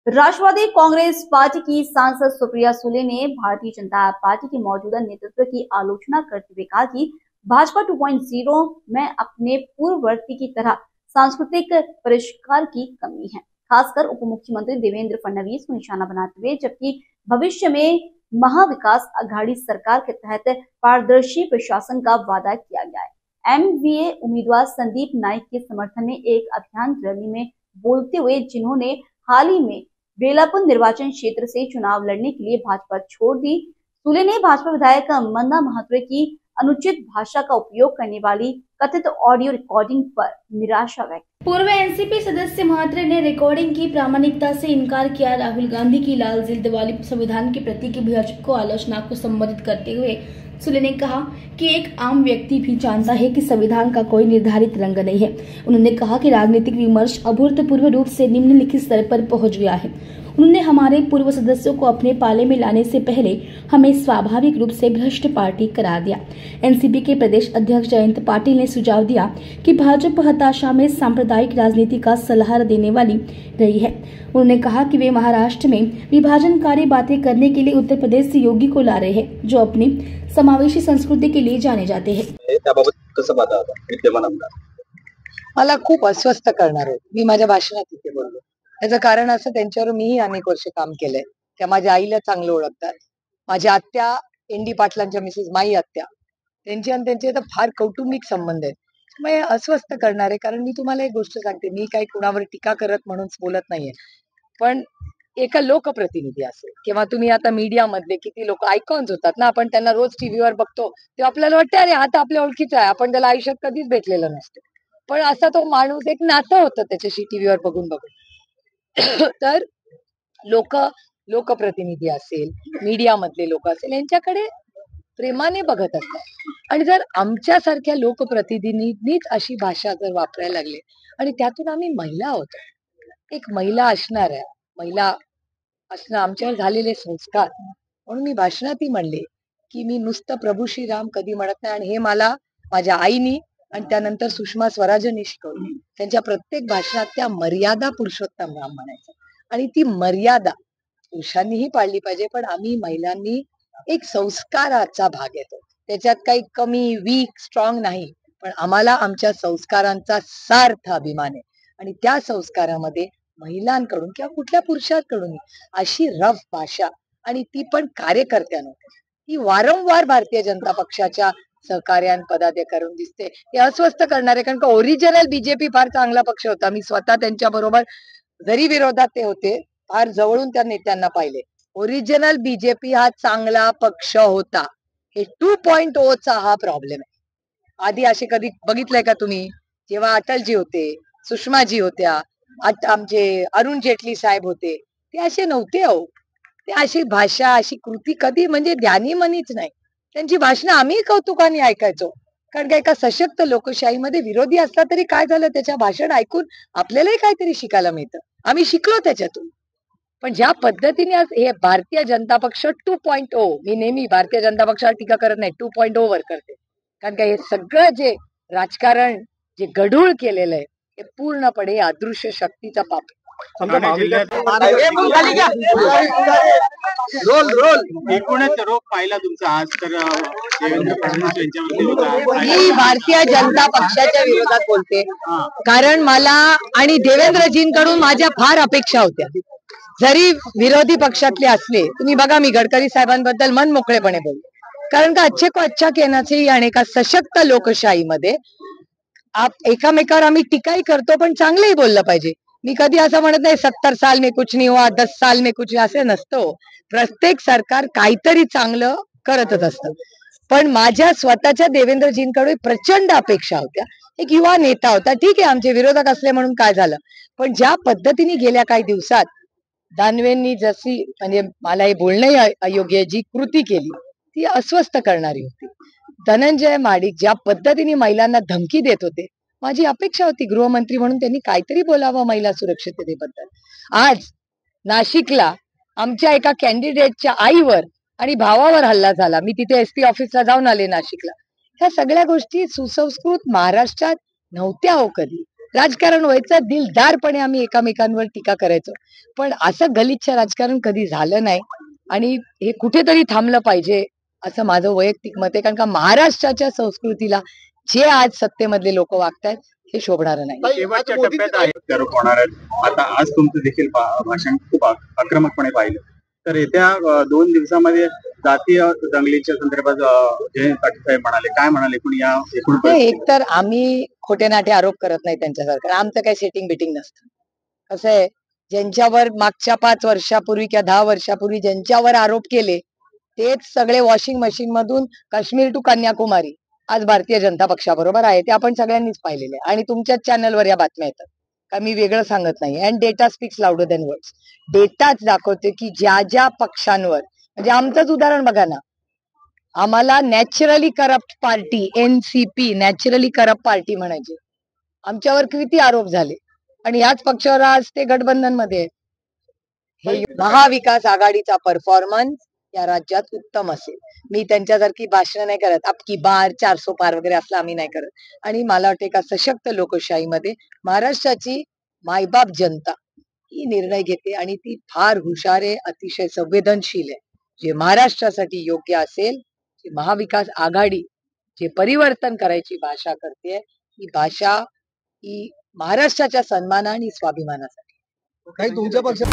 Rashtrawadi Congress party की सांसद सुप्रिया सुले ने भारतीय जनता पार्टी के मौजूदा नेतृत्व की आलोचना करते हुए कहा कि भाजपा 2.0 में अपने पूर्ववर्ती की तरह सांस्कृतिक परिष्कार की कमी है, खासकर उप मुख्यमंत्री देवेंद्र फडणवीस को निशाना बनाते हुए, जबकि भविष्य में महाविकास अघाड़ी सरकार के तहत पारदर्शी प्रशासन का वादा किया गया है। एमवीए उम्मीदवार संदीप नाइक के समर्थन में एक अभियान रैली में बोलते हुए, जिन्होंने हाल ही में बेलापुर निर्वाचन क्षेत्र से चुनाव लड़ने के लिए भाजपा छोड़ दी, सुले ने भाजपा विधायक मंदा महात्रे की अनुचित भाषा का उपयोग करने वाली कथित ऑडियो रिकॉर्डिंग पर निराशा व्यक्त। पूर्व एनसीपी सदस्य महात्रे ने रिकॉर्डिंग की प्रामाणिकता से इनकार किया। राहुल गांधी की लाल जिल्द वाली संविधान के प्रति की भाजपा को आलोचना को संबोधित करते हुए सुले ने कहा कि एक आम व्यक्ति भी जानता है कि संविधान का कोई निर्धारित रंग नहीं है। उन्होंने कहा कि राजनीतिक विमर्श अभूतपूर्व रूप से निम्नलिखित स्तर पर पहुंच गया है। उन्होंने हमारे पूर्व सदस्यों को अपने पाले में लाने से पहले हमें स्वाभाविक रूप से भ्रष्ट पार्टी करार दिया। एनसीपी के प्रदेश अध्यक्ष जयंत पाटिल ने सुझाव दिया कि भाजपा हताशा में सांप्रदायिक राजनीति का सहारा देने वाली रही है। उन्होंने कहा कि वे महाराष्ट्र में विभाजनकारी बातें करने के लिए उत्तर प्रदेश से योगी को ला रहे हैं, जो अपनी समावेशी संस्कृती के लिए जाने जाते हैं। मला खूप अस्वस्थ करणार आहे। मी माझ्या भाषणात तिथे बोललो। याचं कारण असं, त्यांच्यावर मीही अनेक वर्ष काम केलंय। त्या माझ्या आईला चांगलं ओळखतात। माझ्या आत्या एनडी पाटलांच्या मिसेस माई आत्या, त्यांची आणि त्यांचे तर फार कौटुंबिक संबंध आहेत। मग अस्वस्थ करणार आहे, कारण मी तुम्हाला एक गोष्ट सांगते, मी काही कुणावर टीका करत म्हणून बोलत नाहीये, पण एका लोकप्रतिनिधी असेल किंवा तुम्ही आता मीडिया मधले किती लोक आयकॉन्स होतात ना, आपण त्यांना रोज टीव्हीवर बघतो, तेव्हा आपल्याला वाटतं अरे हा तर आपल्या ओळखीचा आहे, आपण त्याला आयुष्यात कधीच भेटलेलं नसतं, पण असा तो माणूस एक नातं होतं त्याच्याशी टीव्हीवर बघून तर लोकप्रतिनिधी असेल, मीडिया मधले लोक असेल, यांच्याकडे प्रेमाने बघत असतात। आणि जर आमच्यासारख्या लोकप्रतिनिधींनीच अशी भाषा जर वापरायला लागले, आणि त्यातून आम्ही महिला आहोत, एक महिला असणाऱ्या, महिला असणं आमच्यावर झालेले संस्कार, म्हणून मी भाषणातही म्हणले की मी नुसतं प्रभू श्रीराम कधी म्हणत नाही, आणि हे मला माझ्या आईनी आणि त्यानंतर सुषमा स्वराजांनी शिकवलं। त्यांच्या प्रत्येक भाषणात त्या मर्यादा पुरुषोत्तम राम म्हणायचं, आणि ती मर्यादा पुरुषांनीही पाळली पाहिजे, पण आम्ही महिलांनी एक संस्काराचा भाग येतो, त्याच्यात काही कमी, वीक, स्ट्रॉंग नाही, पण आम्हाला आमच्या संस्कारांचा सार्थ अभिमान आहे। आणि त्या संस्कारामध्ये महिलांकडून किंवा कुठल्या पुरुषांकडून अशी रफ भाषा, आणि ती पण कार्यकर्त्यांना, ती वारंवार भारतीय जनता पक्षाच्या सहकार्यां पदाधिकाऱ्यांकडून दिसते। हे अस्वस्थ करणारे, कारण का ओरिजिनल बीजेपी फार चांगला पक्ष होता। मी स्वतः त्यांच्या बरोबर जरी विरोधात ते होते, फार जवळून त्या नेत्यांना पाहिले। ओरिजिनल बीजेपी हा चांगला पक्ष होता। हे 2.0 चा हा प्रॉब्लेम आहे। आधी असे कधी बघितलंय का तुम्ही? जेव्हा अटलजी होते, सुषमाजी होत्या, आमचे अरुण जेटली साहेब होते, ते असे नव्हते हो। ते अशी भाषा, अशी कृती कधी म्हणजे ध्यानी मनीच नाही। त्यांची भाषणं आम्ही कौतुकाने ऐकायचो, कारण का एका सशक्त लोकशाहीमध्ये विरोधी असला तरी काय झालं, त्याच्या भाषण ऐकून आपल्यालाही काहीतरी शिकायला मिळतं, आम्ही शिकलो त्याच्यातून। पण ज्या पद्धतीने आज हे भारतीय जनता पक्ष 2.0, मी नेहमी भारतीय जनता पक्षावर टीका करत नाही, 2.0 वर करते, कारण का हे सगळं जे राजकारण जे गढूळ केलेलं आहे, हे पूर्णपणे अदृश्य शक्तीचा पाप आहे। एकूणच रोग पाहिला तुमचा आज तर देवेंद्र फडणवीस यांच्यावरती होता। मी भारतीय जनता पक्षाच्या विरोधात बोलते, कारण मला आणि देवेंद्रजींकडून माझ्या फार अपेक्षा होत्या। जरी विरोधी पक्षातले असले, तुम्ही बघा, मी गडकरी साहेबांबद्दल मन मोकळेपणे बोलले, कारण का अच्छे को अच्छा कहना चाहिए, आणि एका सशक्त लोकशाहीमध्ये एकामेकावर आम्ही टीकाही करतो, पण चांगलंही बोललं पाहिजे। मी कधी असं म्हणत नाही 70 साल में कुछ नहीं हुआ, 10 साल में कुछ, असे नसतं। प्रत्येक सरकार काहीतरी चांगलं करतच असतं, पण माझ्या स्वतःच्या देवेंद्रजींकडे प्रचंड अपेक्षा होत्या। एक युवा नेता होता, ठीक आहे, आमचे विरोधक असले म्हणून काय झालं, पण ज्या पद्धतीने गेल्या काही दिवसात दानवेंनी जशी, म्हणजे मला हे बोलणं अयोग्य, जी कृती केली ती अस्वस्थ करणारी होती। धनंजय महाडिक ज्या पद्धतीने महिलांना धमकी देत होते, माझी अपेक्षा होती गृहमंत्री म्हणून त्यांनी काहीतरी बोलावं महिला सुरक्षिततेबद्दल। आज नाशिकला आमच्या एका कॅन्डिडेटच्या आईवर आणि भावावर हल्ला झाला, मी तिथे एसपी ऑफिसला जाऊन आले नाशिकला। ह्या सगळ्या गोष्टी सुसंस्कृत महाराष्ट्रात नव्हत्या हो कधी, राजकारण व्हायचं, दिलदारपणे आम्ही एकमेकांवर टीका करायचो, पण असं गलिच्छ राजकारण कधी झालं नाही आणि हे कुठेतरी थांबलं पाहिजे असं माझं वैयक्तिक मत आहे. कारण का महाराष्ट्राच्या संस्कृतीला जे आज सत्तेमधले लोक वागतायत हे शोभणारं नाही. शेवटच्या टप्प्यात आहे प्रत्यारोप होणार आहेत. आता आज तुमचं देखील भाषण खूप आक्रमकपणे पाहिलं. तर येत्या 2 दिवसामध्ये जातीय दंगलीच्या संदर्भात जयंत पाटील साहेब म्हणाले, काय म्हणाले एकूण एकतर आम्ही खोटे नाटे आरोप करत नाही त्यांच्यासारखं. आमचं काही सेटिंग बिटिंग नसतं. कसं आहे, ज्यांच्यावर मागच्या 5 वर्षापूर्वी किंवा 10 वर्षापूर्वी ज्यांच्यावर आरोप केले तेच सगळे वॉशिंग मशीन मधून काश्मीर टू कन्याकुमारी आज भारतीय जनता पक्षाबरोबर आहे. ते आपण सगळ्यांनीच पाहिलेले आहे आणि तुमच्याच चॅनलवर या बातम्या येतात का मी वेगळं सांगत नाही. And data speaks louder than words. डेटाच दाखवते की ज्या ज्या पक्षांवर, म्हणजे आमचंच उदाहरण बघा ना, आम्हाला naturally corrupt party, NCP naturally corrupt party म्हणायचे, आमच्यावर किती आरोप झाले आणि याच पक्षावर आज ते गठबंधन मध्ये. हे महाविकास आघाडीचा परफॉर्मन्स या राज्यात उत्तम असेल. मी त्यांच्यासारखी भाषण नाही करत, अबकी बार 400 पार वगैरे असलं आम्ही नाही करत. आणि मला वाटतं एका सशक्त लोकशाहीमध्ये महाराष्ट्राची मायबाप जनता ही निर्णय घेते आणि ती फार हुशार आहे, अतिशय संवेदनशील आहे. जे महाराष्ट्रासाठी योग्य असेल, जे महाविकास आघाडी जे परिवर्तन करायची भाषा करते, ही भाषा ही महाराष्ट्राच्या सन्मान आणि स्वाभिमानासाठी. काही तुमच्या पक्षात